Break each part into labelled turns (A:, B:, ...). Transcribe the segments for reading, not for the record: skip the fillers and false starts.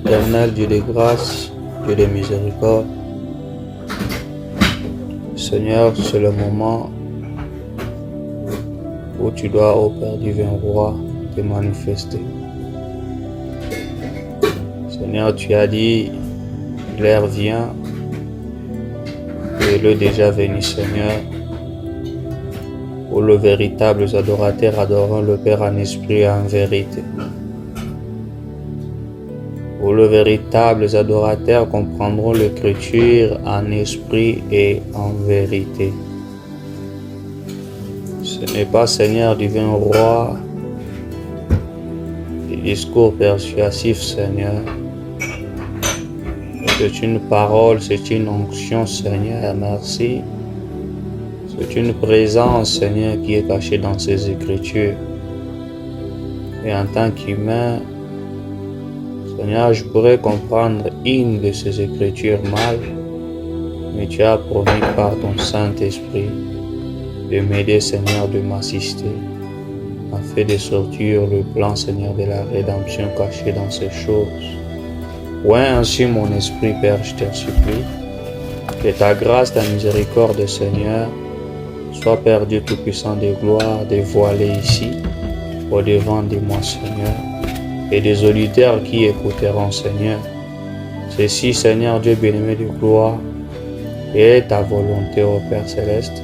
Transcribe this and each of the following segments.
A: Éternel Dieu de grâce, Dieu de miséricorde, Seigneur, c'est le moment où tu dois, ô Père divin roi, te manifester. Seigneur, tu as dit, l'heure vient, et le déjà venu, Seigneur, où les véritables adorateurs adoreront le Père en esprit et en vérité. Où les véritables adorateurs comprendront l'écriture en esprit et en vérité. Ce n'est pas, Seigneur divin roi, des discours persuasifs, Seigneur. C'est une parole, c'est une onction, Seigneur, merci. C'est une présence, Seigneur, qui est cachée dans ces Écritures. Et en tant qu'humain, Seigneur, je pourrais comprendre une de ces Écritures mal, mais tu as promis par ton Saint-Esprit de m'aider, Seigneur, de m'assister, afin de sortir le plan, Seigneur, de la rédemption caché dans ces choses. Ouais, ainsi mon esprit, Père, je te supplie, que ta grâce, ta miséricorde, Seigneur, soit, Père Dieu Tout-Puissant de gloire, dévoilée ici, au devant de moi, Seigneur, et des auditeurs qui écouteront, Seigneur. Ceci, Seigneur Dieu bien-aimé de gloire, est ta volonté, ô Père Céleste.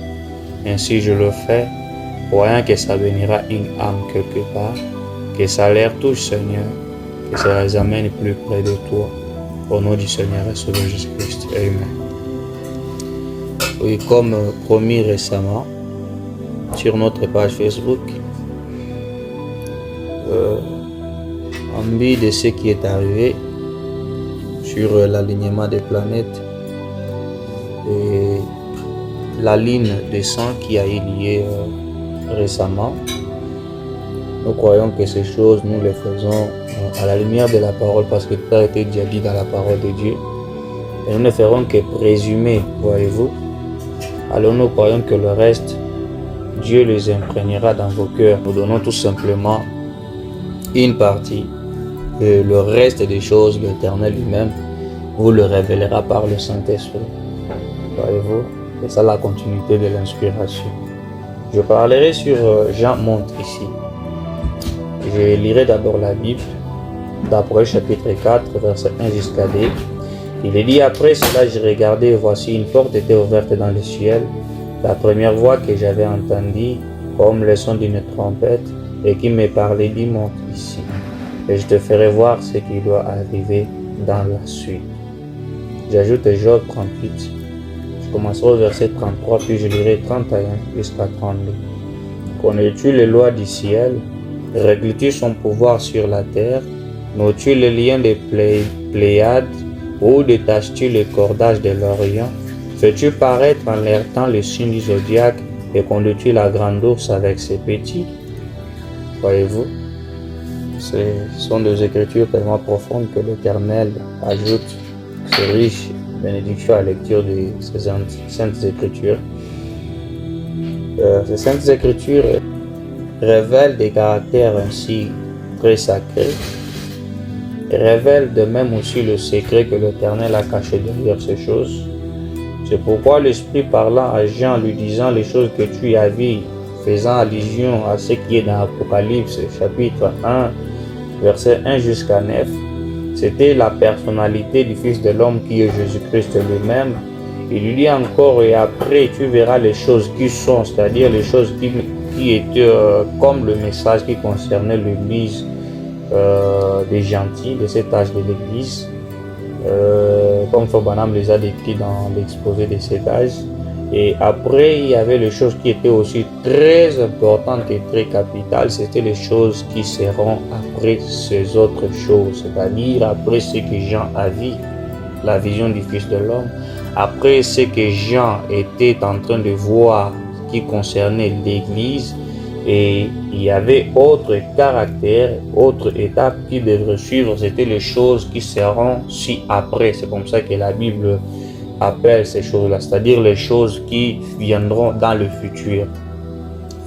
A: Ainsi je le fais, voyant que ça bénira une âme quelque part, que ça leur touche, Seigneur, que ça les amène plus près de toi. Au nom du Seigneur et Sauveur Jésus-Christ. Amen. Oui, comme promis récemment, sur notre page Facebook, en vue de ce qui est arrivé sur l'alignement des planètes et la ligne de sang qui a eu lieu récemment, nous croyons que ces choses, nous les faisons à la lumière de la parole parce que tout a été déjà dit dans la parole de Dieu. Et nous ne ferons que présumer, voyez-vous. Alors nous croyons que le reste, Dieu les imprégnera dans vos cœurs. Nous donnons tout simplement une partie. Et le reste des choses, l'Éternel lui-même vous le révélera par le Saint-Esprit. Voyez-vous, c'est ça la continuité de l'inspiration. Je parlerai sur Jean montre ici. Je lirai d'abord la Bible, d'après chapitre 4, verset 1 jusqu'à 2. Il est dit, après cela, je regardais et voici une porte était ouverte dans le ciel. La première voix que j'avais entendue, comme le son d'une trompette, et qui me parlait, dit, monte ici. Et je te ferai voir ce qui doit arriver dans la suite. J'ajoute Job 38. Je commencerai au verset 33, puis je lirai 31 jusqu'à 32. Connais-tu les lois du ciel? Règles-tu son pouvoir sur la terre? Notes-tu les liens des Pléiades? Ou détaches-tu les cordages de l'Orient? Fais-tu paraître en l'air temps le signe du zodiaque et conduis-tu la grande ours avec ses petits? Voyez-vous, ce sont des écritures tellement profondes que l'Éternel ajoute ce riche bénédiction à la lecture de ces saintes écritures. Ces saintes écritures révèlent des caractères ainsi très sacrés, et révèlent de même aussi le secret que l'Éternel a caché derrière ces choses. C'est pourquoi l'Esprit parlant à Jean, lui disant les choses que tu as vues, faisant allusion à ce qui est dans Apocalypse chapitre 1, verset 1 jusqu'à 9, c'était la personnalité du Fils de l'homme qui est Jésus-Christ lui-même. Il lui dit encore, et après tu verras les choses qui sont, c'est-à-dire les choses qui étaient comme le message qui concernait l'Église des gentils, de cet âge de l'Église, comme Fobanam les a décrits dans l'exposé de cet âge. Et après, il y avait les choses qui étaient aussi très importantes et très capitales. C'était les choses qui seront après ces autres choses, c'est-à-dire après ce que Jean a vu, la vision du Fils de l'homme, après ce que Jean était en train de voir qui concernait l'Église. Et il y avait autres caractères, autres étapes qui devraient suivre. C'était les choses qui seront si après. C'est comme ça que la Bible appelle ces choses-là, c'est-à-dire les choses qui viendront dans le futur.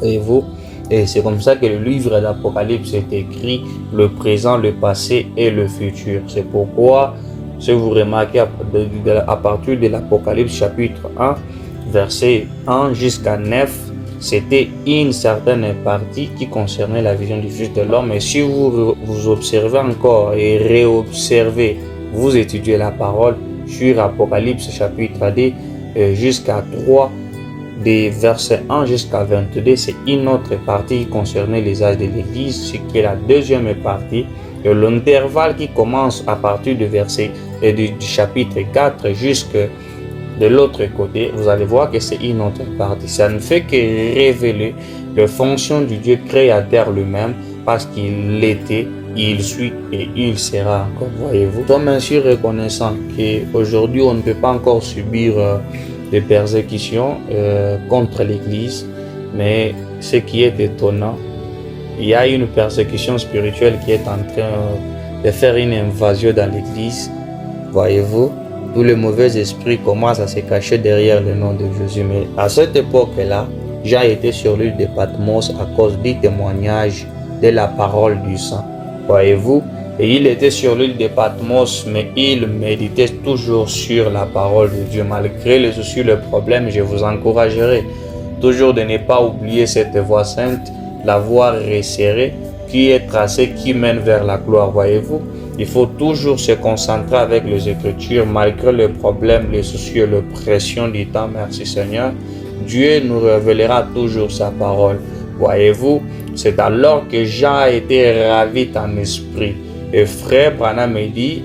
A: Et vous, Et c'est comme ça que le livre d'Apocalypse est écrit, le présent, le passé et le futur. C'est pourquoi, si vous remarquez à partir de l'Apocalypse chapitre 1, verset 1 jusqu'à 9, c'était une certaine partie qui concernait la vision du Fils de l'homme. Et si vous observez encore et réobservez, vous étudiez la parole sur Apocalypse chapitre 2 jusqu'à 3, des versets 1 jusqu'à 22, c'est une autre partie qui concernait les âges de l'Église, ce qui est la deuxième partie. Et l'intervalle qui commence à partir du chapitre 4 jusqu'à de l'autre côté, vous allez voir que c'est une autre partie. Ça ne fait que révéler les fonctions du Dieu créateur lui-même, parce qu'il était, il suit et il sera encore. Voyez-vous. Nous sommes ainsi reconnaissants qu'aujourd'hui on ne peut pas encore subir des persécutions contre l'Église, mais ce qui est étonnant, il y a une persécution spirituelle qui est en train de faire une invasion dans l'Église. Voyez-vous, tous les mauvais esprits commencent à se cacher derrière le nom de Jésus. Mais à cette époque-là, Jean était sur l'île de Patmos à cause du témoignage de la parole du sang. Voyez-vous, et il était sur l'île de Patmos, mais il méditait toujours sur la parole de Dieu. Malgré les soucis, le problème, je vous encouragerai toujours de ne pas oublier cette voie sainte, la voie resserrée qui est tracée, qui mène vers la gloire. Voyez-vous, il faut toujours se concentrer avec les Écritures, malgré les problèmes, les soucis et les pressions du temps. Merci Seigneur. Dieu nous révélera toujours sa parole. Voyez-vous, c'est alors que Jean a été ravi en esprit. Et frère Branham me dit,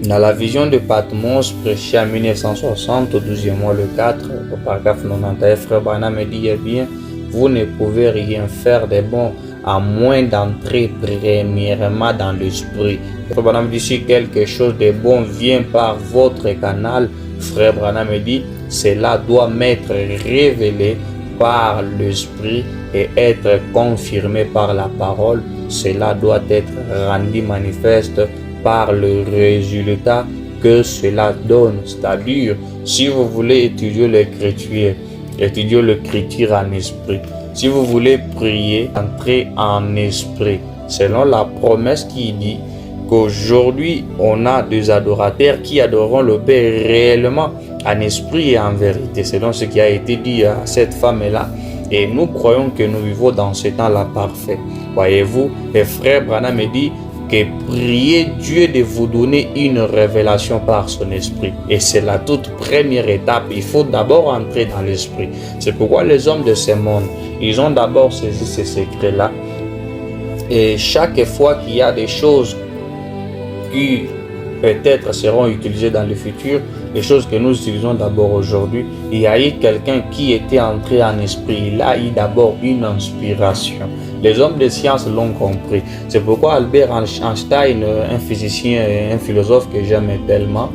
A: dans la vision de Patmos, prêché en 1960, au 12e mois le 4, au paragraphe 91, frère Branham me dit, eh bien, vous ne pouvez rien faire de bon à moins d'entrer premièrement dans l'esprit. Frère Branham dit, si quelque chose de bon vient par votre canal, frère Branham me dit, cela doit m'être révélé par l'esprit et être confirmé par la parole. Cela doit être rendu manifeste par le résultat que cela donne. C'est-à-dire, si vous voulez étudier l'écriture, étudiez l'écriture en esprit. Si vous voulez prier, entrez en esprit. Selon la promesse qui dit qu'aujourd'hui, on a des adorateurs qui adoreront le Père réellement en esprit et en vérité. Selon ce qui a été dit à cette femme-là. Et nous croyons que nous vivons dans ce temps-là parfait. Voyez-vous, et frère Branham me dit que priez Dieu de vous donner une révélation par son esprit. Et c'est la toute première étape. Il faut d'abord entrer dans l'esprit. C'est pourquoi les hommes de ce monde, ils ont d'abord saisi ces secrets-là. Et chaque fois qu'il y a des choses qui peut-être seront utilisées dans le futur, les choses que nous utilisons d'abord aujourd'hui, il y a eu quelqu'un qui était entré en esprit. Il a eu d'abord une inspiration. Les hommes de science l'ont compris. C'est pourquoi Albert Einstein, un physicien et un philosophe que j'aime tellement,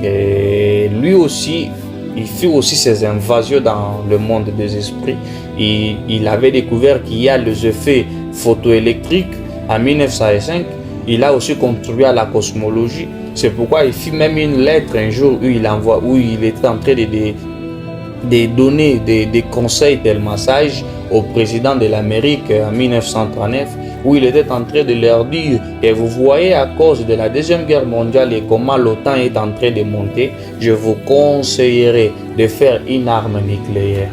A: et lui aussi, il fit aussi ses invasions dans le monde des esprits. Il avait découvert qu'il y a les effets photoélectriques en 1905. Il a aussi contribué à la cosmologie. C'est pourquoi il fit même une lettre un jour où il était en train de donner des conseils tellement sages au président de l'Amérique en 1939, où il était en train de leur dire, et vous voyez à cause de la Deuxième Guerre mondiale et comment l'OTAN est en train de monter, je vous conseillerais de faire une arme nucléaire.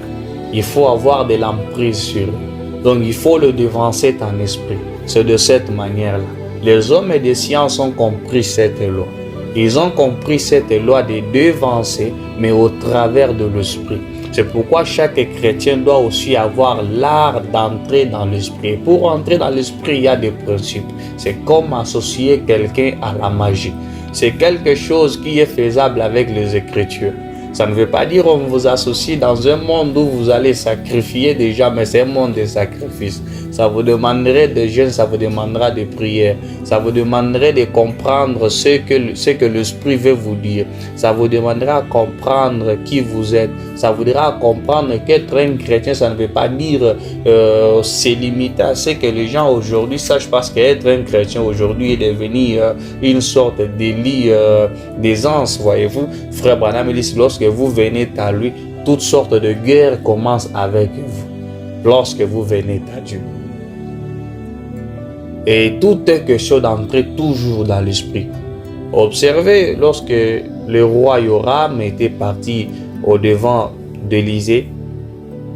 A: Il faut avoir de l'emprise sur eux. Donc il faut le devancer en esprit. C'est de cette manière-là. Les hommes des sciences ont compris cette loi. Ils ont compris cette loi de devancer, mais au travers de l'esprit. C'est pourquoi chaque chrétien doit aussi avoir l'art d'entrer dans l'esprit. Pour entrer dans l'esprit, il y a des principes. C'est comme associer quelqu'un à la magie. C'est quelque chose qui est faisable avec les Écritures. Ça ne veut pas dire qu'on vous associe dans un monde où vous allez sacrifier déjà, mais c'est un monde de sacrifice. Ça vous demanderait de jeûne, ça vous demandera de prière. Ça vous demanderait de comprendre ce que l'Esprit veut vous dire. Ça vous demandera de comprendre qui vous êtes. Ça vous dira comprendre qu'être un chrétien, ça ne veut pas dire se limiter à ce que les gens aujourd'hui sachent, parce qu'être un chrétien aujourd'hui est devenu une sorte d'élit d'aisance, voyez-vous. Frère Branham dit, lorsque vous venez à lui, toutes sortes de guerres commencent avec vous. lorsque vous venez à Dieu. Et tout est question d'entrer toujours dans l'esprit. Observez lorsque le roi Yoram était parti au devant d'Élisée.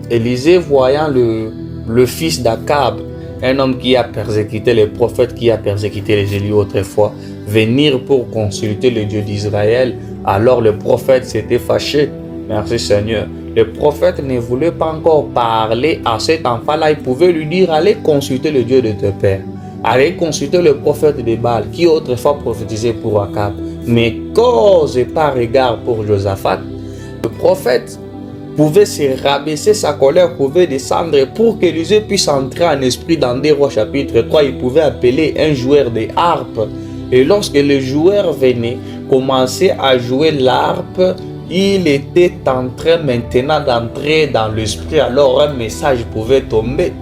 A: Élisée, voyant le fils d'Akab, un homme qui a persécuté les prophètes, qui a persécuté les élus autrefois, venir pour consulter le Dieu d'Israël, alors le prophète s'était fâché. Merci Seigneur. Le prophète ne voulait pas encore parler à cet enfant-là. Il pouvait lui dire, allez consulter le Dieu de tes pères. Allez consulter le prophète de Baal qui autrefois prophétisait pour Akab. Mais cause et par égard pour Josaphat, le prophète pouvait se rabaisser, sa colère pouvait descendre pour qu'Élisée puisse entrer en esprit. Dans 2 Rois chapitre 3, il pouvait appeler un joueur de harpe. Et lorsque le joueur venait commencer à jouer l'harpe, il était en train maintenant d'entrer dans l'esprit. Alors un message pouvait tomber.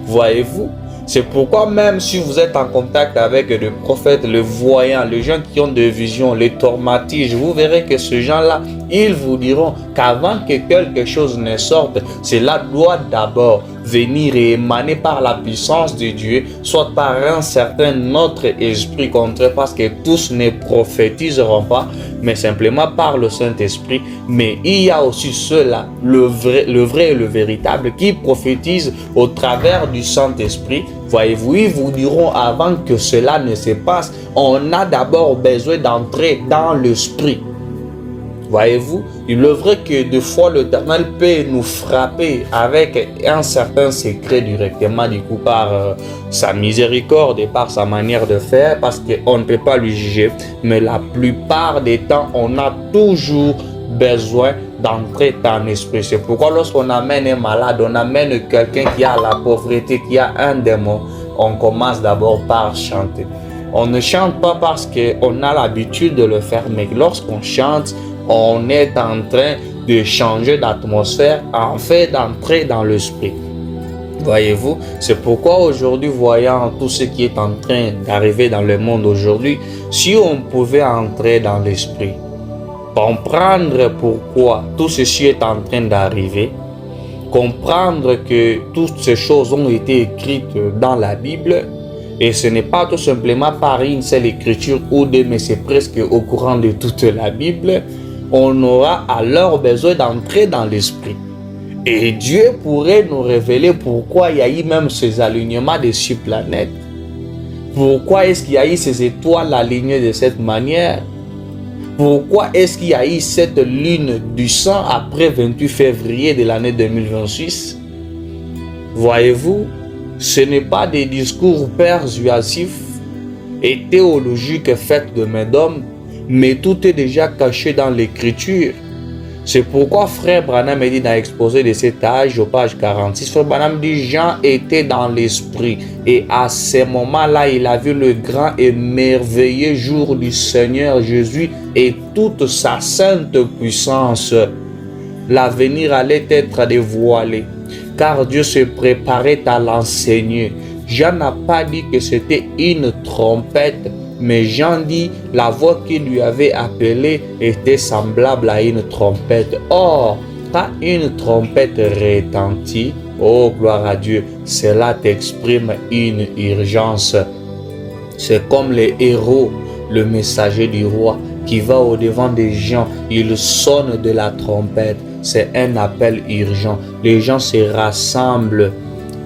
A: Voyez-vous? C'est pourquoi même si vous êtes en contact avec le prophète, le voyant, les gens qui ont des visions, les tourmentiges, vous verrez que ces gens-là, ils vous diront qu'avant que quelque chose ne sorte, cela doit d'abord venir et émaner par la puissance de Dieu, soit par un certain autre esprit contraire, parce que tous ne prophétiseront pas, mais simplement par le Saint-Esprit. Mais il y a aussi ceux-là, le vrai et le véritable, qui prophétisent au travers du Saint-Esprit. Voyez-vous, ils vous diront avant que cela ne se passe, on a d'abord besoin d'entrer dans l'esprit. Voyez-vous, il est vrai que des fois l'Éternel peut nous frapper avec un certain secret directement, du coup par sa miséricorde et par sa manière de faire, parce qu'on ne peut pas lui juger. Mais la plupart des temps, on a toujours besoin d'entrer dans l'esprit. C'est pourquoi lorsqu'on amène un malade, on amène quelqu'un qui a la pauvreté, qui a un démon, on commence d'abord par chanter. On ne chante pas parce qu'on a l'habitude de le faire, mais lorsqu'on chante, on est en train de changer d'atmosphère, en fait d'entrer dans l'esprit. Voyez-vous, c'est pourquoi aujourd'hui, voyant tout ce qui est en train d'arriver dans le monde aujourd'hui, si on pouvait entrer dans l'esprit, comprendre pourquoi tout ceci est en train d'arriver, comprendre que toutes ces choses ont été écrites dans la Bible, et ce n'est pas tout simplement par une seule écriture ou deux, mais c'est presque au courant de toute la Bible, on aura alors besoin d'entrer dans l'esprit. Et Dieu pourrait nous révéler pourquoi il y a eu même ces alignements de ces planètes. Pourquoi est-ce qu'il y a eu ces étoiles alignées de cette manière? Pourquoi est-ce qu'il y a eu cette lune du sang après 28 février de l'année 2026? Voyez-vous, ce n'est pas des discours persuasifs et théologiques faits de main d'homme, mais tout est déjà caché dans l'écriture. C'est pourquoi Frère Branham dit dans l'exposé de cet âge, au page 46, Frère Branham dit Jean était dans l'esprit et à ce moment-là, il a vu le grand et merveilleux jour du Seigneur Jésus et toute sa sainte puissance. L'avenir allait être dévoilé, car Dieu se préparait à l'enseigner. Jean n'a pas dit que c'était une trompette, mais Jean dit la voix qui lui avait appelé était semblable à une trompette. Or, quand une trompette retentit, oh gloire à Dieu, cela t'exprime une urgence. C'est comme les héros, le messager du roi qui va au devant des gens, il sonne de la trompette. C'est un appel urgent. Les gens se rassemblent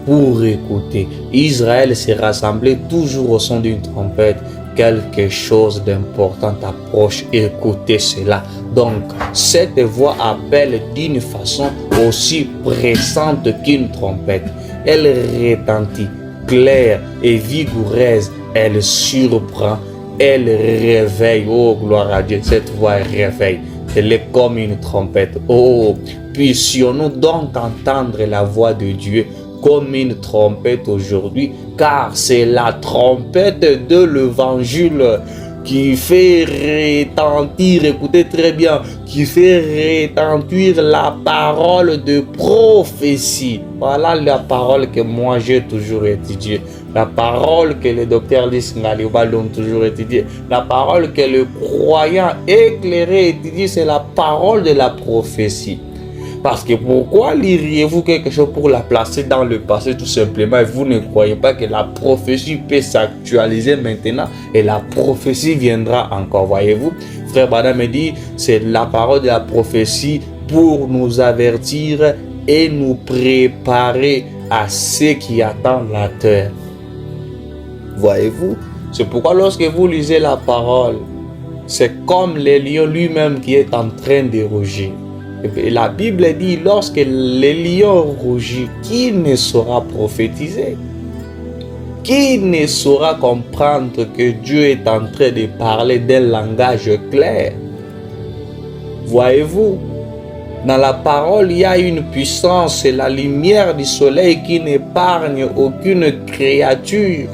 A: pour écouter. Israël s'est rassemblé toujours au son d'une trompette. Quelque chose d'important approche, écoutez cela. Donc, cette voix appelle d'une façon aussi pressante qu'une trompette. Elle retentit, claire et vigoureuse. Elle surprend, elle réveille. Oh, gloire à Dieu, cette voix réveille. Elle est comme une trompette. Oh, puissions-nous donc entendre la voix de Dieu comme une trompette aujourd'hui, car c'est la trompette de l'évangile qui fait retentir, écoutez très bien, qui fait retentir la parole de prophétie. Voilà la parole que moi j'ai toujours étudiée, la parole que le docteur Lisngali ont toujours étudiée, la parole que le croyant éclairé étudie, c'est la parole de la prophétie. Parce que pourquoi liriez-vous quelque chose pour la placer dans le passé tout simplement et vous ne croyez pas que la prophétie peut s'actualiser maintenant et la prophétie viendra encore, voyez-vous? Frère Branham me dit, c'est la parole de la prophétie pour nous avertir et nous préparer à ce qui attend la terre. Voyez-vous? C'est pourquoi lorsque vous lisez la parole, c'est comme le lion lui-même qui est en train de rugir. Et la Bible dit, lorsque le lion rugit, qui ne saura prophétiser? Qui ne saura comprendre que Dieu est en train de parler d'un langage clair? Voyez-vous? Dans la parole, il y a une puissance, c'est la lumière du soleil qui n'épargne aucune créature.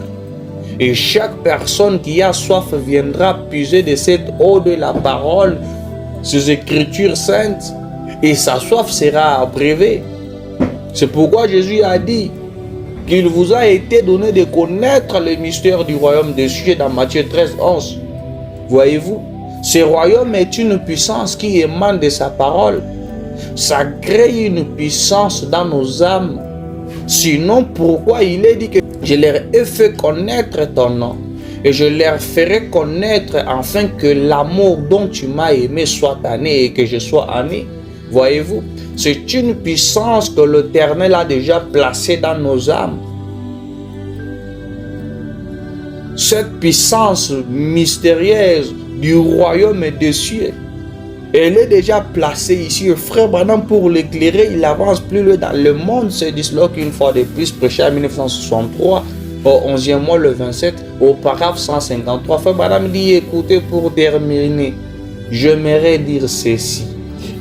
A: Et chaque personne qui a soif viendra puiser de cette eau de la parole, ces écritures saintes, et sa soif sera abreuvée. C'est pourquoi Jésus a dit qu'il vous a été donné de connaître le mystère du royaume des cieux dans Matthieu 13, 11. Voyez-vous, ce royaume est une puissance qui émane de sa parole. Ça crée une puissance dans nos âmes. Sinon, pourquoi il est dit que je leur ai fait connaître ton nom et je leur ferai connaître afin que l'amour dont tu m'as aimé soit né et que je sois né. Voyez-vous, c'est une puissance que l'Éternel a déjà placée dans nos âmes. Cette puissance mystérieuse du royaume des cieux, elle est déjà placée ici. Le frère Branham, pour l'éclairer, il avance plus loin dans le monde. C'est cela qu'une fois de plus, prêché en 1963, au 11e mois, le 27, au paragraphe 153. Frère Branham dit, écoutez, pour terminer, j'aimerais dire ceci.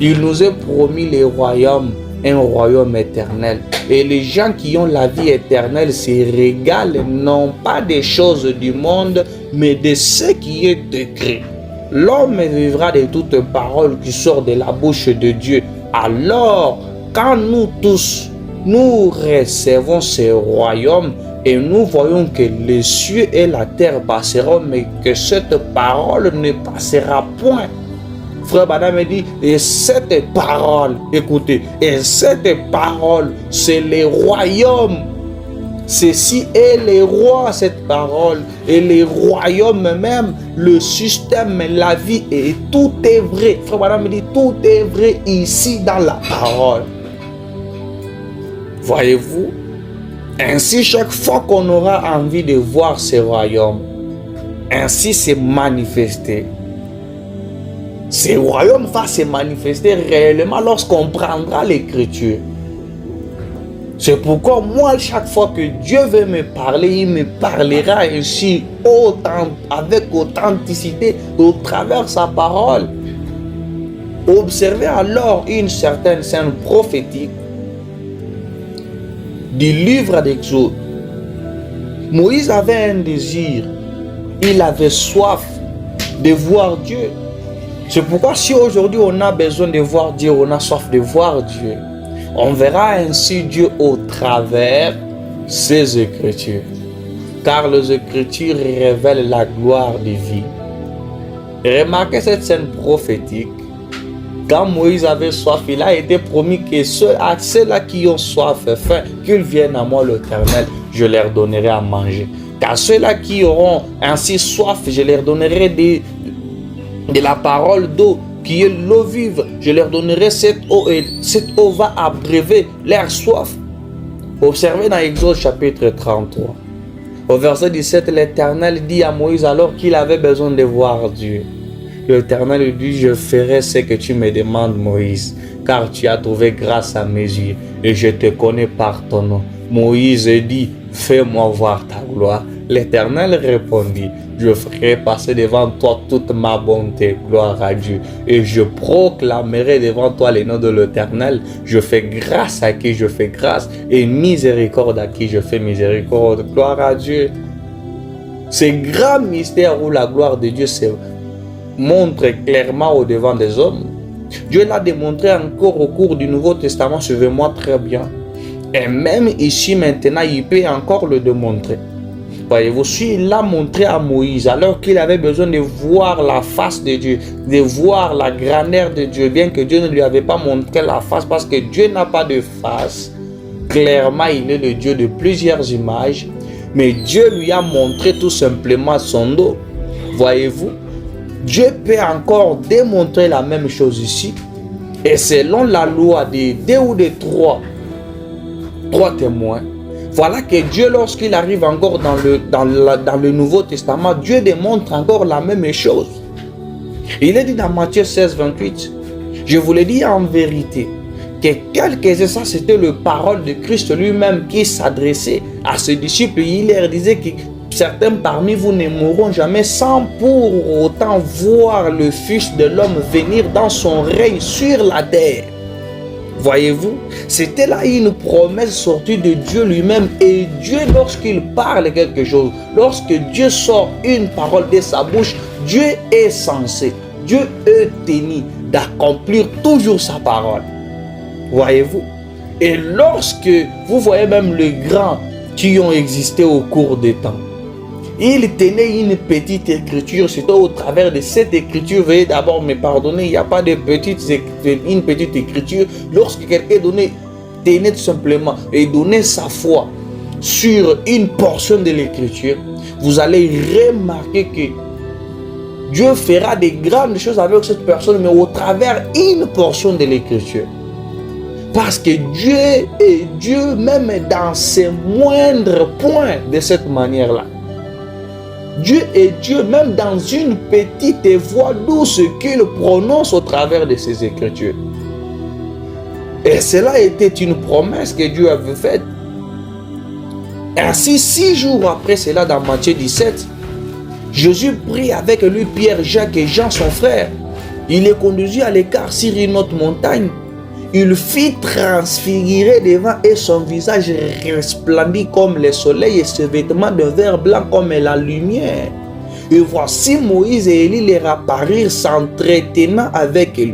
A: Il nous est promis le royaume, un royaume éternel. Et les gens qui ont la vie éternelle se régalent non pas des choses du monde, mais de ce qui est écrit. L'homme vivra de toute parole qui sort de la bouche de Dieu. Alors, quand nous tous, nous recevons ce royaume et nous voyons que les cieux et la terre passeront, mais que cette parole ne passera point. Frère Branham me dit, et cette parole, écoutez, et cette parole, c'est le royaume. Ceci est le roi, cette parole, et le royaume même, le système, la vie, et tout est vrai. Frère Branham me dit, tout est vrai ici dans la parole. Voyez-vous? Ainsi, chaque fois qu'on aura envie de voir ce royaume, ainsi se manifester. Ce royaume va se manifester réellement lorsqu'on prendra l'écriture. C'est pourquoi moi, chaque fois que Dieu veut me parler, il me parlera ainsi avec authenticité au travers de sa parole. Observez alors une certaine scène prophétique du livre d'Exode. Moïse avait un désir, il avait soif de voir Dieu. C'est pourquoi si aujourd'hui on a besoin de voir Dieu, on a soif de voir Dieu, on verra ainsi Dieu au travers ses Écritures. Car les Écritures révèlent la gloire divine. Remarquez cette scène prophétique. Quand Moïse avait soif, il a été promis que à ceux-là qui ont soif et faim, qu'ils viennent à moi l'Éternel, je leur donnerai à manger. Car ceux-là qui auront ainsi soif, je leur donnerai de la parole d'eau, qui est l'eau vive. Je leur donnerai cette eau et cette eau va abreuver leur soif. Observez dans Exode chapitre 33. Au verset 17, l'Éternel dit à Moïse alors qu'il avait besoin de voir Dieu. L'Éternel lui dit, je ferai ce que tu me demandes, Moïse, car tu as trouvé grâce à mes yeux et je te connais par ton nom. Moïse dit, fais-moi voir ta gloire. L'Éternel répondit, je ferai passer devant toi toute ma bonté, gloire à Dieu. Et je proclamerai devant toi le nom de l'Éternel. Je fais grâce à qui je fais grâce et miséricorde à qui je fais miséricorde. Gloire à Dieu. Ce grand mystère où la gloire de Dieu se montre clairement au devant des hommes. Dieu l'a démontré encore au cours du Nouveau Testament, suivez-moi très bien. Et même ici maintenant, il peut encore le démontrer. Voyez-vous, si il l'a montré à Moïse, alors qu'il avait besoin de voir la face de Dieu, de voir la grandeur de Dieu, bien que Dieu ne lui avait pas montré la face, parce que Dieu n'a pas de face. Clairement, il est le Dieu de plusieurs images, mais Dieu lui a montré tout simplement son dos. Voyez-vous, Dieu peut encore démontrer la même chose ici. Et selon la loi des 2 ou des 3 témoins, voilà que Dieu, lorsqu'il arrive encore dans le Nouveau Testament, Dieu démontre encore la même chose. Il est dit dans Matthieu 16, 28, je vous le dis en vérité, que quelques ça c'était le parole de Christ lui-même qui s'adressait à ses disciples. Il leur disait que certains parmi vous ne mourront jamais sans pour autant voir le Fils de l'homme venir dans son règne sur la terre. Voyez-vous, c'était là une promesse sortie de Dieu lui-même. Et Dieu, lorsqu'il parle quelque chose, lorsque Dieu sort une parole de sa bouche, Dieu est censé, Dieu est tenu d'accomplir toujours sa parole. Voyez-vous, et lorsque vous voyez même les grands qui ont existé au cours des temps, il tenait une petite écriture, c'est au travers de cette écriture, veuillez d'abord me pardonner, il n'y a pas de une petite écriture. Lorsque quelqu'un tenait tout simplement et donnait sa foi sur une portion de l'écriture, vous allez remarquer que Dieu fera des grandes choses avec cette personne, mais au travers une portion de l'écriture. Parce que Dieu est Dieu même dans ses moindres points de cette manière-là. Dieu est Dieu même dans une petite voix douce qu'il prononce au travers de ses écritures. Et cela était une promesse que Dieu avait faite. Ainsi, 6 jours après cela, dans Matthieu 17, Jésus prit avec lui Pierre, Jacques et Jean, son frère. Il les conduisit à l'écart sur une autre montagne. Il fit transfigurer devant et son visage resplendit comme le soleil et ses vêtements de vert blanc comme la lumière. Et voici Moïse et Élie leur apparurent s'entretenant avec lui.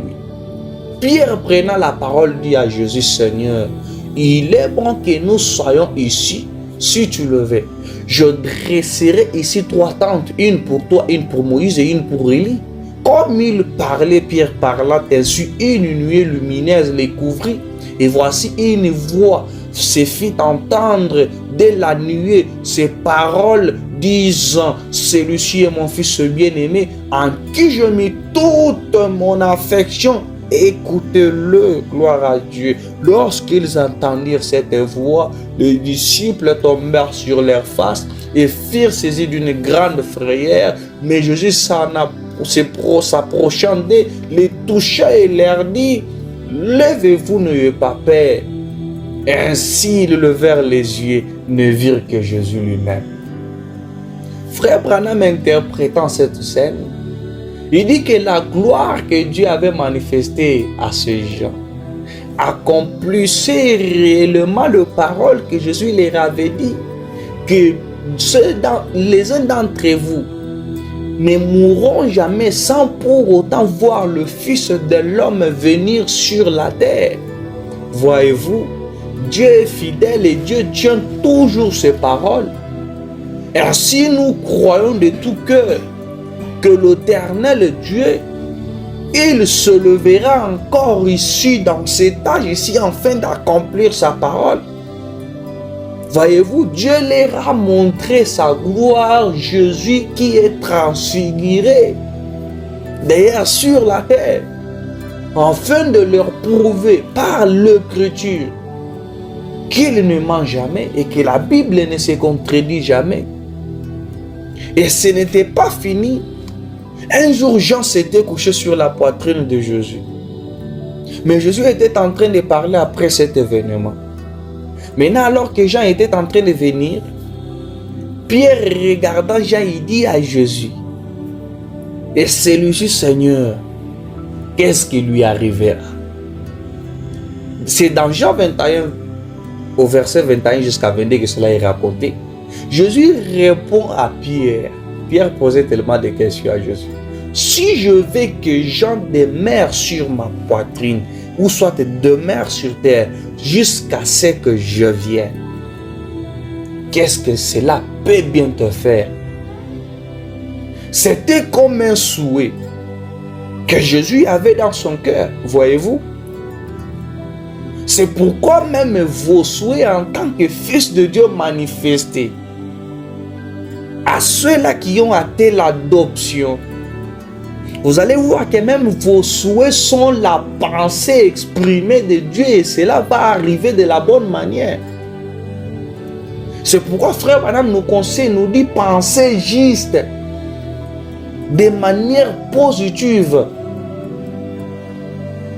A: Pierre prenant la parole dit à Jésus, Seigneur, il est bon que nous soyons ici, si tu le veux. Je dresserai ici 3 tentes, une pour toi, une pour Moïse et une pour Élie. Comme il parlait, Pierre parlant ainsi, une nuée lumineuse les couvrit. Et voici une voix se fit entendre de la nuée ces paroles disant, celui-ci est mon fils bien-aimé, en qui je mets toute mon affection. Écoutez-le, gloire à Dieu. Lorsqu'ils entendirent cette voix, les disciples tombèrent sur leur face et firent saisir d'une grande frayeur. Mais Jésus s'approchant d'eux, les toucha et leur dit, levez-vous, n'ayez pas peur. Ainsi ils levèrent les yeux, ne virent que Jésus lui-même. Frère Branham, interprétant cette scène, il dit que la gloire que Dieu avait manifestée à ces gens accomplissait réellement les paroles que Jésus leur avait dit, que les uns d'entre vous ne mourront jamais sans pour autant voir le Fils de l'homme venir sur la terre. Voyez-vous, Dieu est fidèle et Dieu tient toujours ses paroles. Ainsi nous croyons de tout cœur que l'Éternel Dieu, il se levera encore ici dans cet âge ici afin d'accomplir sa parole. Voyez-vous, Dieu leur a montré sa gloire, Jésus qui est transfiguré d'ailleurs sur la terre, afin de leur prouver par l'écriture qu'il ne ment jamais et que la Bible ne se contredit jamais. Et ce n'était pas fini. Un jour, Jean s'était couché sur la poitrine de Jésus. Mais Jésus était en train de parler après cet événement. Maintenant, alors que Jean était en train de venir, Pierre, regardant Jean, il dit à Jésus, et celui-ci, Seigneur, qu'est-ce qui lui arrivera? C'est dans Jean 21, au verset 21 jusqu'à 22 que cela est raconté. Jésus répond à Pierre. Pierre posait tellement de questions à Jésus. Si je veux que Jean demeure sur ma poitrine, ou soit demeure sur terre, jusqu'à ce que je vienne. qu'est-ce que cela peut bien te faire? C'était comme un souhait que Jésus avait dans son cœur, voyez-vous. C'est pourquoi même vos souhaits en tant que fils de Dieu manifestés, à ceux-là qui ont atteint l'adoption, vous allez voir que même vos souhaits sont la pensée exprimée de Dieu et cela va arriver de la bonne manière. C'est pourquoi frère madame nous conseille, nous dit pensez juste, de manière positive.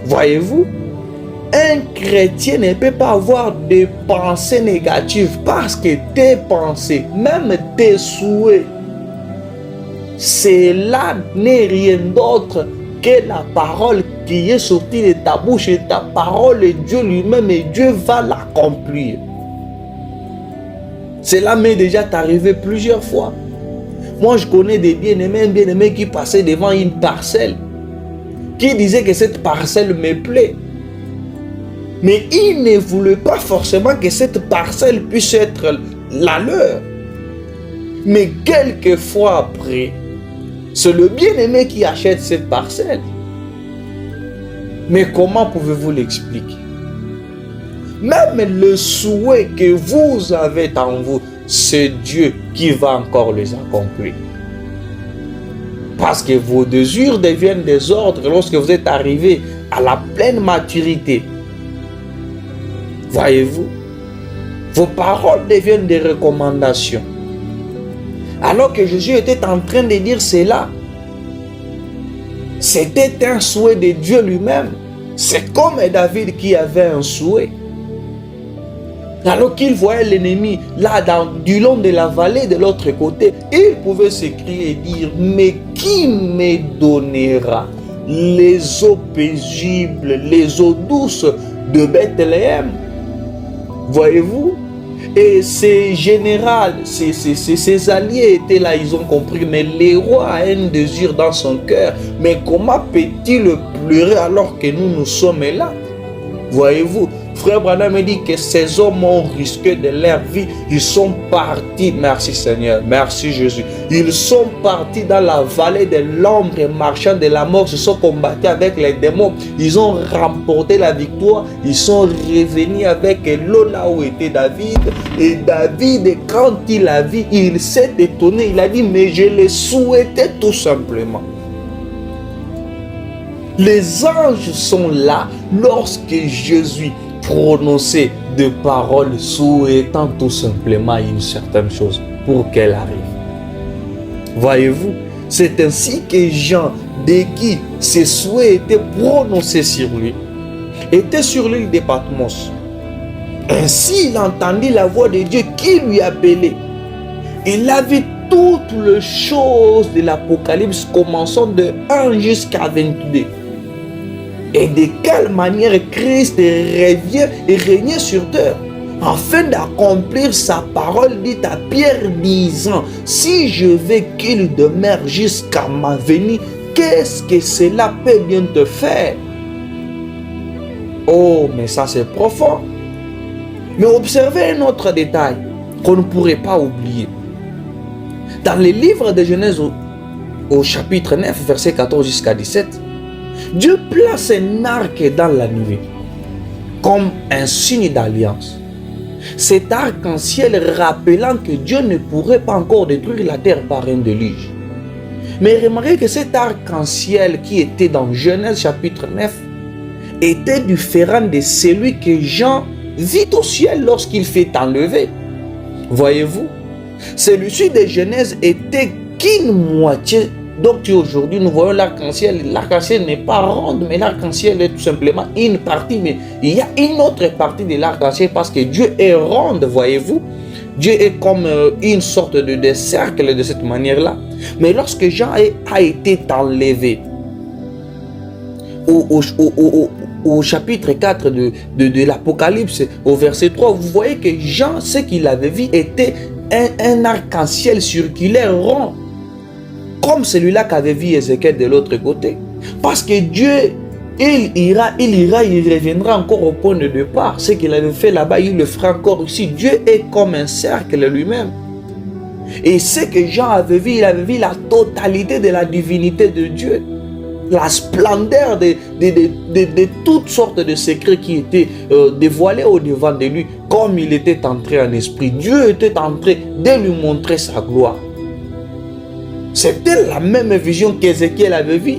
A: Voyez-vous, un chrétien ne peut pas avoir des pensées négatives parce que tes pensées, même tes souhaits, cela n'est rien d'autre que la parole qui est sortie de ta bouche et ta parole est Dieu lui-même et Dieu va l'accomplir. Cela m'est déjà arrivé plusieurs fois. Moi, je connais des bien-aimés qui passaient devant une parcelle, qui disaient que cette parcelle me plaît. Mais ils ne voulaient pas forcément que cette parcelle puisse être la leur. Mais quelques fois après, c'est le bien-aimé qui achète cette parcelle. Mais comment pouvez-vous l'expliquer? Même le souhait que vous avez en vous, c'est Dieu qui va encore les accomplir. Parce que vos désirs deviennent des ordres lorsque vous êtes arrivé à la pleine maturité. Voyez-vous, vos paroles deviennent des recommandations. Alors que Jésus était en train de dire cela, c'était un souhait de Dieu lui-même. C'est comme David qui avait un souhait. Alors qu'il voyait l'ennemi là du long de la vallée de l'autre côté, il pouvait s'écrier et dire, mais qui me donnera les eaux paisibles, les eaux douces de Bethléem? Voyez-vous? Et ces généraux, ces alliés étaient là, ils ont compris, mais le roi a un désir dans son cœur. Mais comment peut-il pleurer alors que nous sommes là? Voyez-vous, frère Branham me dit que ces hommes ont risqué de leur vie. Ils sont partis, merci Seigneur, merci Jésus. Ils sont partis dans la vallée de l'ombre et marchant de la mort, se sont combattus avec les démons. Ils ont remporté la victoire. Ils sont revenus avec l'eau là où était David. Et David, quand il a vu, il s'est étonné. Il a dit, mais je le souhaitais tout simplement. Les anges sont là lorsque Jésus prononçait des paroles souhaitant tout simplement une certaine chose pour qu'elle arrive. Voyez-vous, c'est ainsi que Jean, de qui ses souhaits étaient prononcés sur lui, était sur l'île de Patmos. Ainsi, il entendit la voix de Dieu qui lui appelait. Il a vu toutes les choses de l'Apocalypse commençant de 1 jusqu'à 22. Et de quelle manière Christ revient et règne sur terre, afin d'accomplir sa parole dite à Pierre disant, si je veux qu'il demeure jusqu'à ma venue, qu'est-ce que cela peut bien te faire? Oh, mais ça c'est profond. Mais observez un autre détail qu'on ne pourrait pas oublier. Dans le livre de Genèse au chapitre 9, verset 14 jusqu'à 17, Dieu place un arc dans la nuée comme un signe d'alliance. Cet arc-en-ciel rappelant que Dieu ne pourrait pas encore détruire la terre par un déluge. Mais remarquez que cet arc-en-ciel qui était dans Genèse chapitre 9 était différent de celui que Jean vit au ciel lorsqu'il fait enlever. Voyez-vous, celui-ci de Genèse était qu'une moitié. Donc aujourd'hui nous voyons l'arc-en-ciel. L'arc-en-ciel n'est pas rond, mais l'arc-en-ciel est tout simplement une partie. Mais il y a une autre partie de l'arc-en-ciel parce que Dieu est rond, voyez-vous. Dieu est comme une sorte de cercle de cette manière-là. Mais lorsque Jean a été enlevé au chapitre 4 de l'Apocalypse, au verset 3, vous voyez que Jean, ce qu'il avait vu était un arc-en-ciel circulaire rond, comme celui-là qu'avait vu Ézéchiel de l'autre côté. Parce que Dieu, il reviendra encore au point de départ. Ce qu'il avait fait là-bas, il le fera encore ici. Dieu est comme un cercle lui-même. Et ce que Jean avait vu, il avait vu la totalité de la divinité de Dieu. La splendeur de toutes sortes de secrets qui étaient dévoilés au-devant de lui. Comme il était entré en esprit, Dieu était en train de lui montrer sa gloire. C'était la même vision qu'Ézéchiel avait vue.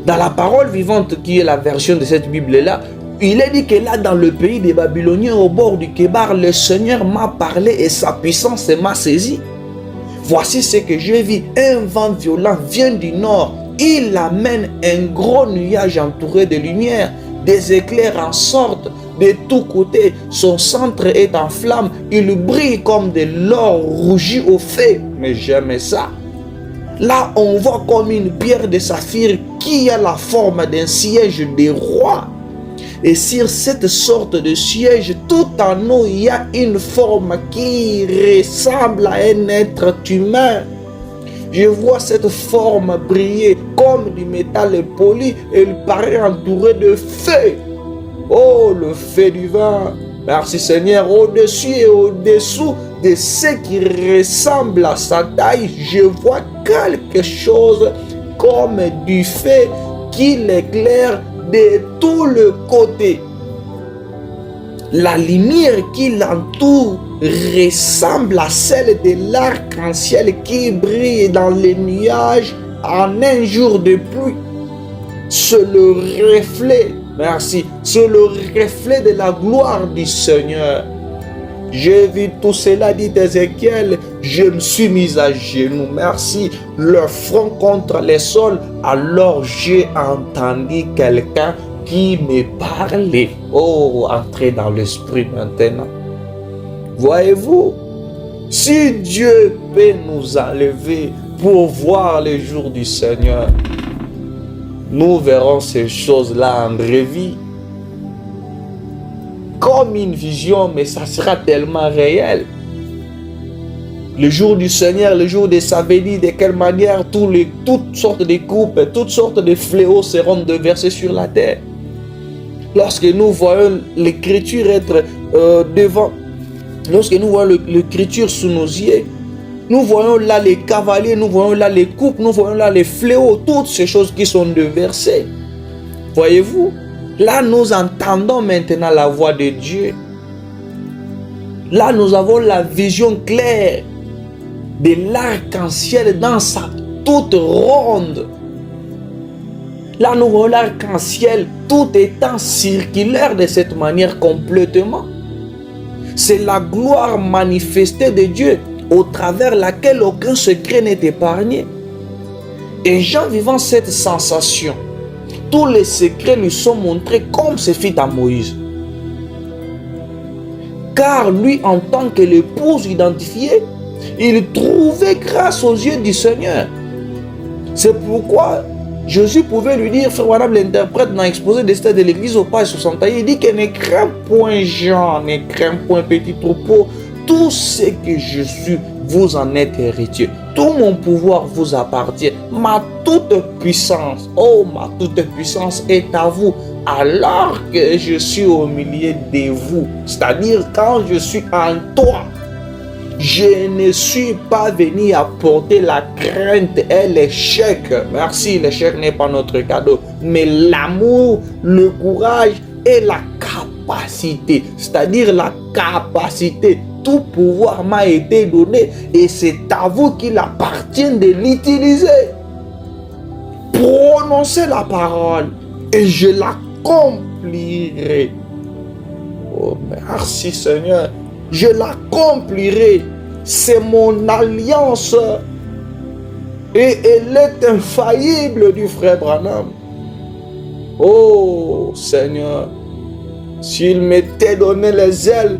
A: Dans la parole vivante qui est la version de cette Bible-là, il est dit que là, dans le pays des Babyloniens, au bord du Kébar, le Seigneur m'a parlé et sa puissance m'a saisi. Voici ce que j'ai vu. Un vent violent vient du nord. Il amène un gros nuage entouré de lumière. Des éclairs en sortent de tous côtés. Son centre est en flamme. Il brille comme de l'or rougi au feu. Mais j'aime ça. Là, on voit comme une pierre de saphir qui a la forme d'un siège des rois. Et sur cette sorte de siège, tout en haut, il y a une forme qui ressemble à un être humain. Je vois cette forme briller comme du métal poli et il paraît entouré de feu. Oh, le feu du vent. Merci Seigneur. Au-dessus et au-dessous de ce qui ressemble à sa taille, je vois quelque chose comme du feu qui l'éclaire de tous les côtés. La lumière qui l'entoure ressemble à celle de l'arc-en-ciel qui brille dans les nuages en un jour de pluie. C'est le reflet, merci, c'est le reflet de la gloire du Seigneur. J'ai vu tout cela, dit Ézéchiel, je me suis mis à genoux, merci, le front contre le sol, alors j'ai entendu quelqu'un qui me parlait. Oh, entrez dans l'esprit maintenant. Voyez-vous, si Dieu peut nous enlever pour voir le jour du Seigneur, nous verrons ces choses-là en revue. Comme une vision, mais ça sera tellement réel. Le jour du Seigneur, le jour de sa venue, de quelle manière toutes sortes de coupes, toutes sortes de fléaux seront déversés sur la terre. Lorsque nous voyons l'écriture être devant, lorsque nous voyons l'écriture sous nos yeux, nous voyons là les cavaliers, nous voyons là les coupes, nous voyons là les fléaux, toutes ces choses qui sont déversées. Voyez-vous? Là, nous entendons maintenant la voix de Dieu. Là, nous avons la vision claire de l'arc-en-ciel dans sa toute ronde. Là, nous voyons l'arc-en-ciel tout étant circulaire de cette manière complètement. C'est la gloire manifestée de Dieu au travers laquelle aucun secret n'est épargné. Et Jean vivant cette sensation, tous les secrets lui sont montrés comme ce fit à Moïse. Car lui, en tant que l'épouse identifiée, il trouvait grâce aux yeux du Seigneur. C'est pourquoi Jésus pouvait lui dire, frère Wanam l'interprète dans l'exposé des stades de l'église au page 61, il dit que ne crains point Jean, ne crains point petit troupeau, tout ce que je suis, vous en êtes héritier. Tout mon pouvoir vous appartient. Ma toute puissance, oh ma toute puissance est à vous alors que je suis au milieu de vous. C'est-à-dire quand je suis en toi. Je ne suis pas venu apporter la crainte et l'échec. Merci, l'échec n'est pas notre cadeau. Mais l'amour, le courage et la capacité. C'est-à-dire la capacité. Tout pouvoir m'a été donné et c'est à vous qu'il appartient de l'utiliser. Prononcez la parole et je l'accomplirai. Oh, merci Seigneur. Je l'accomplirai. C'est mon alliance. Et elle est infaillible du frère Branham. Oh Seigneur, s'il m'était donné les ailes,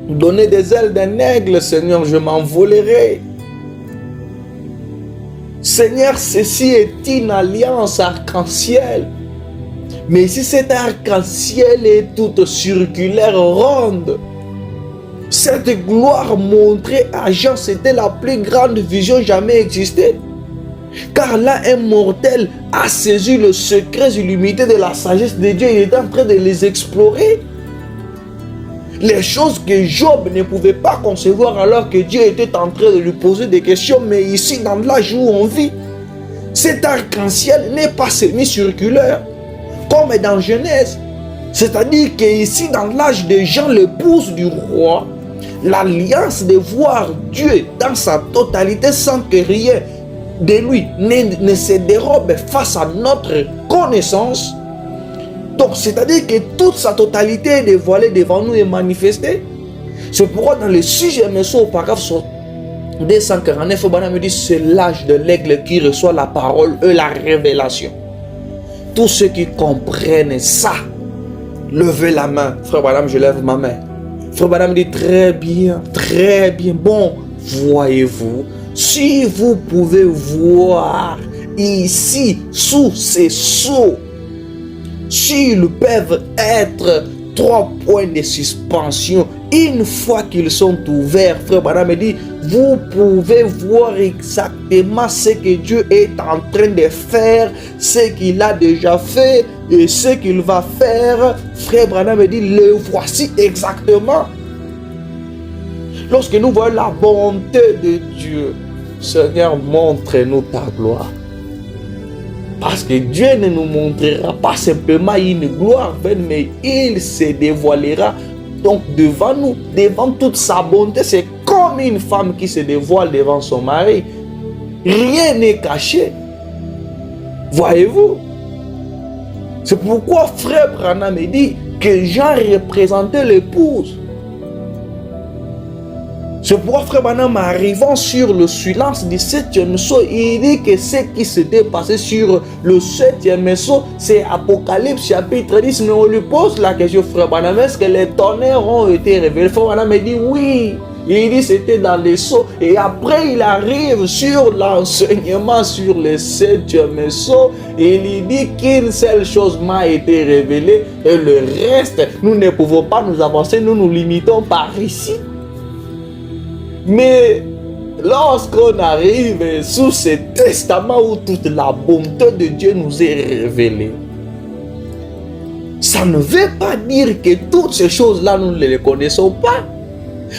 A: donné des ailes d'un aigle, Seigneur, je m'envolerai. Seigneur, ceci est une alliance arc-en-ciel. Mais si cet arc-en-ciel est toute circulaire, ronde, cette gloire montrée à Jean, c'était la plus grande vision jamais existée. Car là, un mortel a saisi le secret illimité de la sagesse de Dieu. Il est en train de les explorer. Les choses que Job ne pouvait pas concevoir alors que Dieu était en train de lui poser des questions. Mais ici, dans l'âge où on vit, cet arc-en-ciel n'est pas semi-circulaire comme dans Genèse. C'est-à-dire qu'ici, dans l'âge de Jean, l'épouse du roi, l'alliance de voir Dieu dans sa totalité sans que rien de lui ne se dérobe face à notre connaissance. Donc, c'est-à-dire que toute sa totalité est dévoilée devant nous et manifestée. C'est pourquoi dans le 6e verset, au paragraphe 249, Frère me dit, c'est l'âge de l'aigle qui reçoit la parole et la révélation. Tous ceux qui comprennent ça, levez la main. Frère Branham, je lève ma main. Frère Branham dit, très bien, très bien. Bon, voyez-vous, si vous pouvez voir ici, sous ces sceaux, s'ils peuvent être 3 points de suspension, une fois qu'ils sont ouverts, Frère Branham me dit, vous pouvez voir exactement ce que Dieu est en train de faire, ce qu'il a déjà fait et ce qu'il va faire. Frère Branham me dit, le voici exactement. Lorsque nous voyons la bonté de Dieu, Seigneur, montre-nous ta gloire. Parce que Dieu ne nous montrera pas simplement une gloire, mais il se dévoilera donc devant nous, devant toute sa bonté. C'est comme une femme qui se dévoile devant son mari. Rien n'est caché. Voyez-vous? C'est pourquoi Frère Branham me dit que Jean représentait l'épouse. C'est pourquoi Frère Branham, arrivant sur le silence du 7e sceau, il dit que ce qui s'était passé sur le 7e sceau, c'est Apocalypse chapitre 10. Mais on lui pose la question, Frère Branham, est-ce que les tonnerres ont été révélés? Frère Branham me dit oui. Il dit c'était dans les sceaux. Et après, il arrive sur l'enseignement sur le 7e sceau. Et il dit qu'une seule chose m'a été révélée. Et le reste, nous ne pouvons pas nous avancer. Nous nous limitons par ici. Mais lorsqu'on arrive sous ce testament où toute la bonté de Dieu nous est révélée, ça ne veut pas dire que toutes ces choses-là, nous ne les connaissons pas.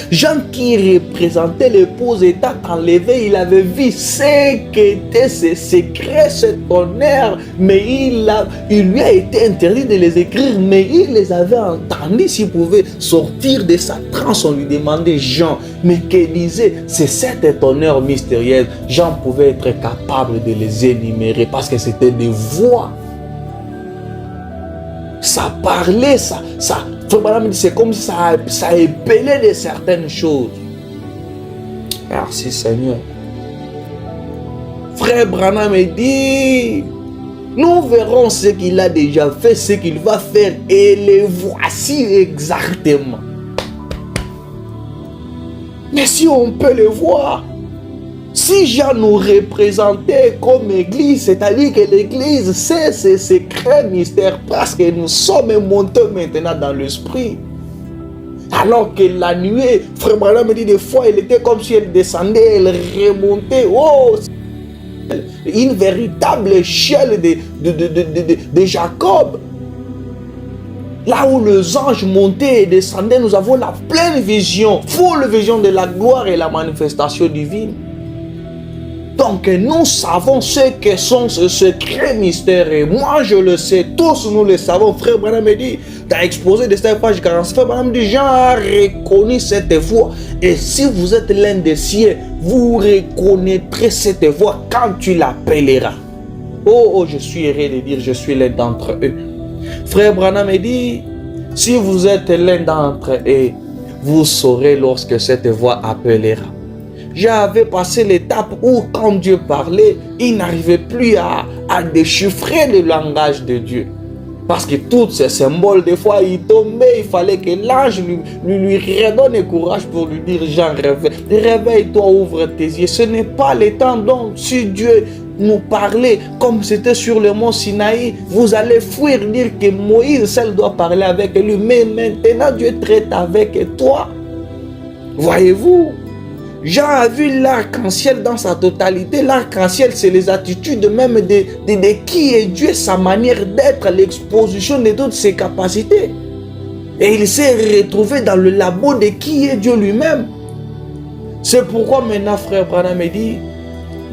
A: Jean qui représentait l'épouse étant enlevé, il avait vu ce qu'étaient ses secrets, ce tonnerre, mais il lui a été interdit de les écrire, mais il les avait entendus. S'il pouvait sortir de sa transe, on lui demandait Jean, mais que disait, c'est cette tonnerre mystérieuse. Jean pouvait être capable de les énumérer parce que c'était des voix. Ça parlait, c'est comme si ça épelait de certaines choses. Merci Seigneur. Frère Branham me dit, nous verrons ce qu'il a déjà fait, ce qu'il va faire, et les voici exactement. Mais si on peut le voir, si Jean nous représentait comme église, c'est-à-dire que l'église, c'est ses secrets mystères, parce que nous sommes montés maintenant dans l'esprit. Alors que la nuée, Frère Branham me dit des fois, elle était comme si elle descendait, elle remontait. Oh, une véritable échelle de Jacob. Là où les anges montaient et descendaient, nous avons la pleine vision, full vision de la gloire et la manifestation divine. Donc nous savons ce que sont ces secrets mystères. Et moi je le sais, tous nous le savons. Frère Branham me dit, tu as exposé de cette page 40. Frère Branham me dit, Jean a reconnu cette voix. Et si vous êtes l'un des siens, vous reconnaîtrez cette voix quand tu l'appelleras. Oh, je suis heureux de dire, je suis l'un d'entre eux. Frère Branham me dit, si vous êtes l'un d'entre eux, vous saurez lorsque cette voix appellera. J'avais passé l'étape où quand Dieu parlait, il n'arrivait plus à déchiffrer le langage de Dieu. Parce que tous ces symboles, des fois, ils tombaient, il fallait que l'ange lui redonne le courage pour lui dire, Jean, réveille-toi, ouvre tes yeux. Ce n'est pas le temps, donc, si Dieu nous parlait comme c'était sur le mont Sinaï, vous allez fuir, dire que Moïse seul doit parler avec lui. Mais maintenant, Dieu traite avec toi. Voyez-vous? Jean a vu l'arc-en-ciel dans sa totalité. L'arc-en-ciel, c'est les attitudes même de qui est Dieu, sa manière d'être, l'exposition de toutes ses capacités. Et il s'est retrouvé dans le labo de qui est Dieu lui-même. C'est pourquoi maintenant, frère Branham me dit,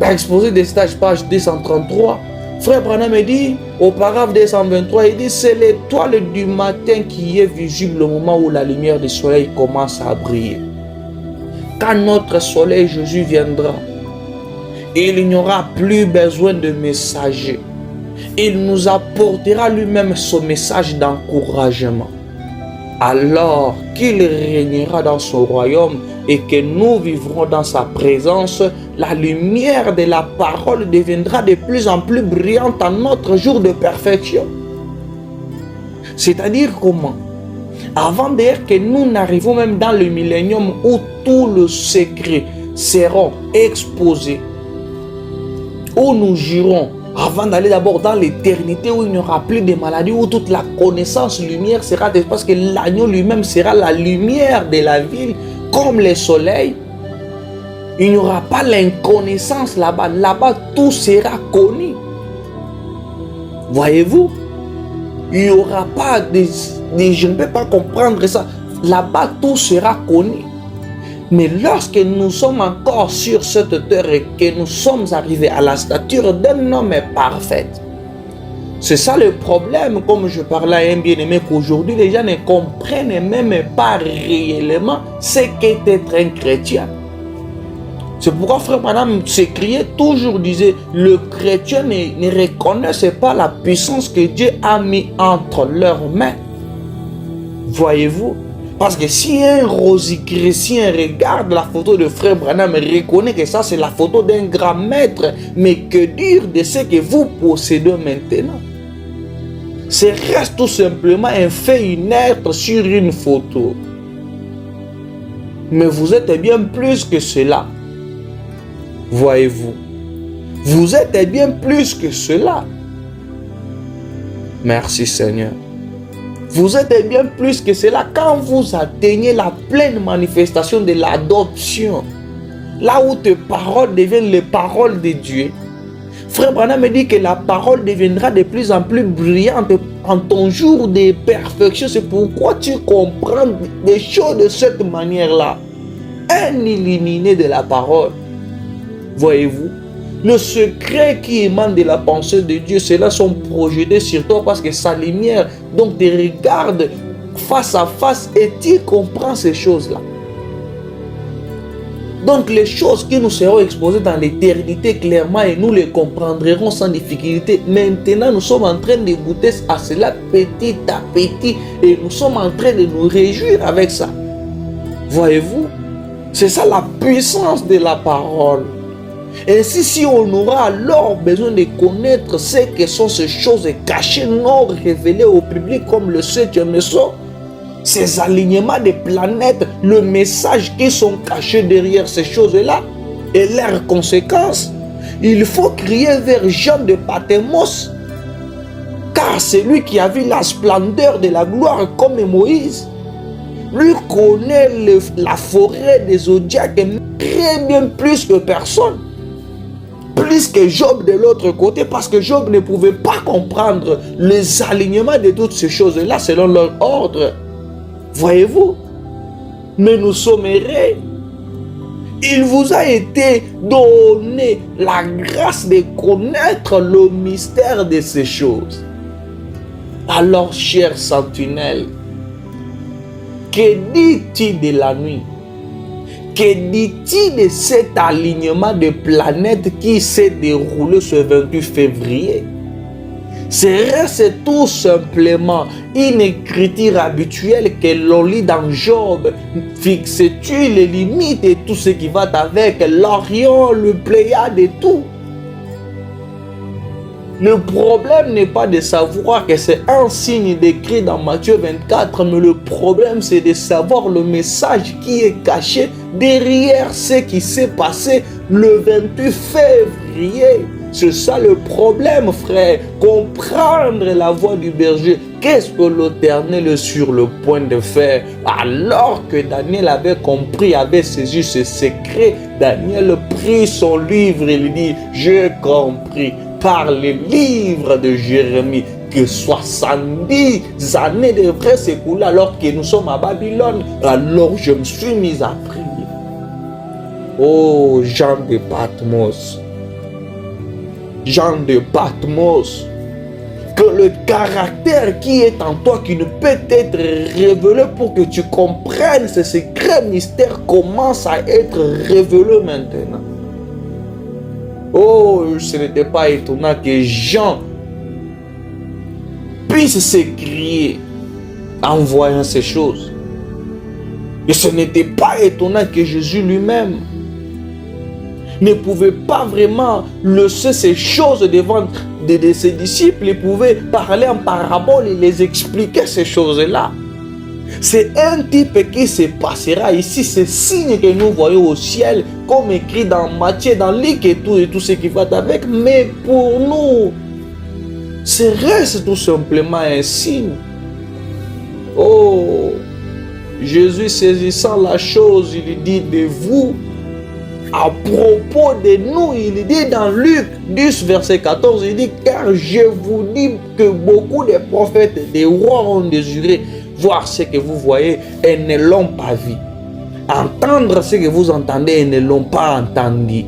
A: dans l'exposé des stages, page 233, frère Branham me dit, au paragraphe 223, il dit, c'est l'étoile du matin qui est visible au moment où la lumière du soleil commence à briller. Quand notre soleil Jésus viendra, il n'y aura plus besoin de messagers. Il nous apportera lui-même son message d'encouragement. Alors qu'il régnera dans son royaume et que nous vivrons dans sa présence, la lumière de la parole deviendra de plus en plus brillante en notre jour de perfection. C'est-à-dire comment? Avant d'ailleurs que nous n'arrivons même dans le millénium où tous les secrets seront exposés, où nous jurons, avant d'aller d'abord dans l'éternité où il n'y aura plus de maladies, où toute la connaissance lumière sera, parce que l'agneau lui-même sera la lumière de la ville, comme le soleil. Il n'y aura pas l'inconnaissance là-bas. Là-bas, tout sera connu. Voyez-vous? Il n'y aura pas je ne peux pas comprendre ça. Là-bas, tout sera connu. Mais lorsque nous sommes encore sur cette terre et que nous sommes arrivés à la stature d'un homme parfait, c'est ça le problème, comme je parlais à un bien-aimé, qu'aujourd'hui les gens ne comprennent même pas réellement ce qu'est être un chrétien. C'est pourquoi frère Branham s'écriait toujours, disait, le chrétien ne reconnaissait pas la puissance que Dieu a mis entre leurs mains. Voyez-vous? Parce que si un rosicrétien regarde la photo de frère Branham, reconnaît que ça c'est la photo d'un grand maître, mais que dire de ce que vous possédez maintenant? C'est reste tout simplement un fait inerte sur une photo. Mais vous êtes bien plus que cela. Voyez-vous? Vous êtes bien plus que cela. Merci Seigneur. Vous êtes bien plus que cela quand vous atteignez la pleine manifestation de l'adoption. Là où tes paroles deviennent les paroles de Dieu. Frère Branham me dit que la parole deviendra de plus en plus brillante en ton jour de perfection. C'est pourquoi tu comprends des choses de cette manière-là. Un illuminé de la parole. Voyez-vous? Le secret qui émane de la pensée de Dieu, ceux-là sont projetés sur toi parce que sa lumière, donc te regarde face à face et tu comprends ces choses-là. Donc les choses qui nous seront exposées dans l'éternité clairement et nous les comprendrons sans difficulté. Maintenant nous sommes en train de goûter à cela petit à petit et nous sommes en train de nous réjouir avec ça. Voyez-vous? C'est ça la puissance de la parole. Et si on aura alors besoin de connaître ce que sont ces choses cachées, non révélées au public comme le 7e leçon, ces alignements de planètes, le message qui sont cachés derrière ces choses-là et leurs conséquences, il faut crier vers Jean de Patmos, car c'est lui qui a vu la splendeur de la gloire comme Moïse. Lui connaît la forêt des zodiaques très bien plus que personne. Plus que Job de l'autre côté, parce que Job ne pouvait pas comprendre les alignements de toutes ces choses-là selon leur ordre. Voyez-vous? Mais nous sommes heureux. Il vous a été donné la grâce de connaître le mystère de ces choses. Alors, chers sentinelles, que dit-il de la nuit? Que dit-il de cet alignement de planètes qui s'est déroulé ce 28 février? C'est tout simplement une écriture habituelle que l'on lit dans Job. Fixes-tu les limites et tout ce qui va avec l'Orion, le Pléiade et tout? Le problème n'est pas de savoir que c'est un signe décrit dans Matthieu 24, mais le problème c'est de savoir le message qui est caché derrière ce qui s'est passé le 28 février. C'est ça le problème, frère. Comprendre la voix du berger, qu'est-ce que l'Éternel est sur le point de faire? Alors que Daniel avait compris, avait saisi ce secret, Daniel prit son livre et il dit, j'ai compris par le livre de Jérémie que 70 années devraient s'écouler alors que nous sommes à Babylone. Alors je me suis mis à prier. Oh, Jean de Patmos. Jean de Patmos. Que le caractère qui est en toi, qui ne peut être révélé pour que tu comprennes ce secret mystère, commence à être révélé maintenant. Oh, ce n'était pas étonnant que Jean puisse s'écrier en voyant ces choses. Et ce n'était pas étonnant que Jésus lui-même ne pouvait pas vraiment laisser ces choses devant de ses disciples. Il pouvait parler en parabole et les expliquer ces choses-là. C'est un type qui se passera ici, ces signes que nous voyons au ciel, comme écrit dans Matthieu, dans Luc et tout ce qui va avec. Mais pour nous, ce reste tout simplement un signe. Oh, Jésus saisissant la chose, il dit de vous, à propos de nous, il dit dans Luc 10, verset 14, il dit, car je vous dis que beaucoup de prophètes, des rois ont désiré voir ce que vous voyez et ne l'ont pas vu. Entendre ce que vous entendez et ne l'ont pas entendu.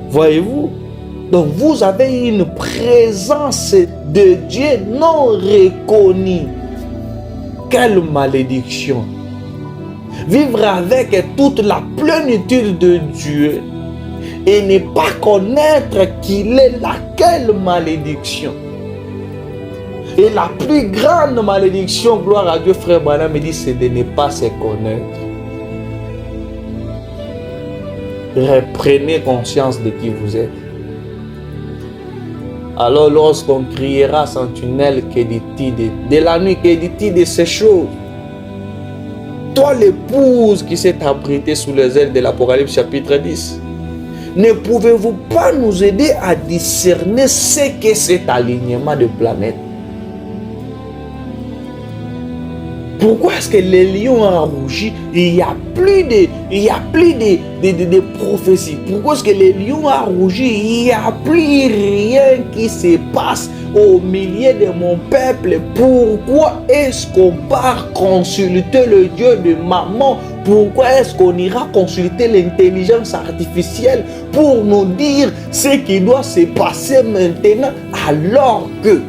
A: Voyez-vous? Donc vous avez une présence de Dieu non reconnue. Quelle malédiction! Vivre avec toute la plénitude de Dieu et ne pas connaître qu'il est là, quelle malédiction! Et la plus grande malédiction, gloire à Dieu, frère Branham me dit, c'est de ne pas se connaître. Reprenez conscience de qui vous êtes. Alors lorsqu'on criera sentinelle, que dit-il de la nuit, que dit-il de ces choses? Toi l'épouse qui s'est abritée sous les ailes de l'Apocalypse chapitre 10, ne pouvez-vous pas nous aider à discerner ce qu'est cet alignement de planètes? Pourquoi est-ce que les lions ont rougi? Il n'y a plus de prophéties. Pourquoi est-ce que les lions ont rougi? Il n'y a plus rien qui se passe au milieu de mon peuple. Pourquoi est-ce qu'on part consulter le Dieu de maman? Pourquoi est-ce qu'on ira consulter l'intelligence artificielle pour nous dire ce qui doit se passer maintenant, alors que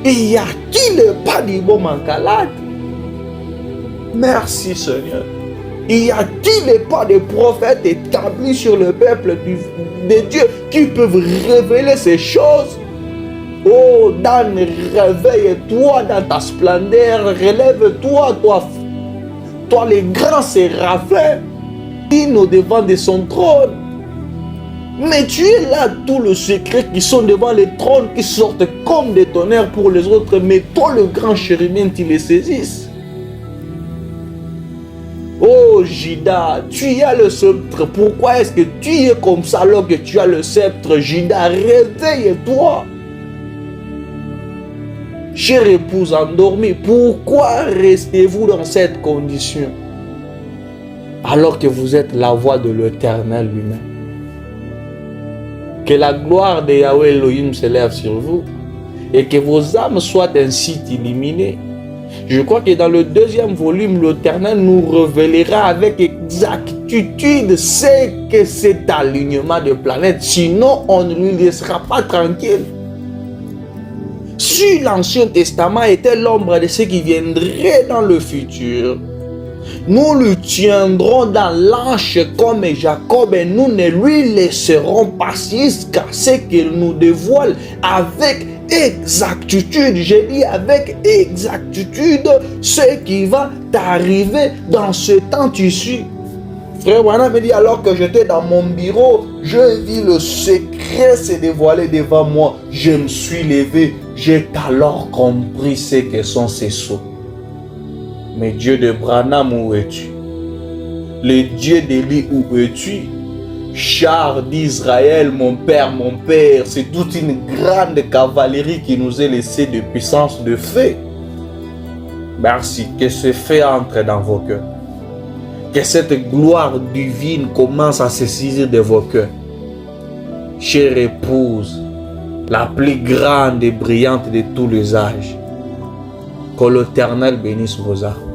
A: y a-t-il pas du bon Mancalade? Merci Seigneur. Y a-t-il pas de prophètes établis sur le peuple de Dieu qui peuvent révéler ces choses? Oh Dan, réveille-toi dans ta splendeur, relève-toi, toi les grands séraphins, digne au devant de son trône. Mais tu es là, tous les secrets qui sont devant le trône, qui sortent comme des tonnerres pour les autres, mais toi le grand chérubin, tu les saisisses. Oh Judas, tu as le sceptre. Pourquoi est-ce que tu es comme ça alors que tu as le sceptre? Judas, réveille-toi. Chère épouse endormie, pourquoi restez-vous dans cette condition alors que vous êtes la voix de l'Éternel lui-même? Que la gloire de Yahweh Elohim s'élève sur vous et que vos âmes soient ainsi illuminées. Je crois que dans le deuxième volume, l'Éternel nous révélera avec exactitude ce que cet alignement de planètes. Sinon, on ne lui laissera pas tranquille. Si l'Ancien Testament était l'ombre de ce qui viendrait dans le futur, nous le tiendrons dans l'anche comme Jacob et nous ne lui laisserons pas jusqu'à ce qu'il nous dévoile avec exactitude, j'ai dit avec exactitude, ce qui va t'arriver dans ce temps issu. Frère Wana me dit, alors que j'étais dans mon bureau, je vis le secret se dévoiler devant moi. Je me suis levé, j'ai alors compris ce que sont ces sceaux. Mais Dieu de Branham, où es-tu? Le Dieu d'Élie, où es-tu? chars d'Israël, mon Père, c'est toute une grande cavalerie qui nous est laissée de puissance de feu. Merci, que ce feu entre dans vos cœurs. Que cette gloire divine commence à se saisir de vos cœurs. Chère épouse, la plus grande et brillante de tous les âges, que l'Éternel bénisse vos âmes.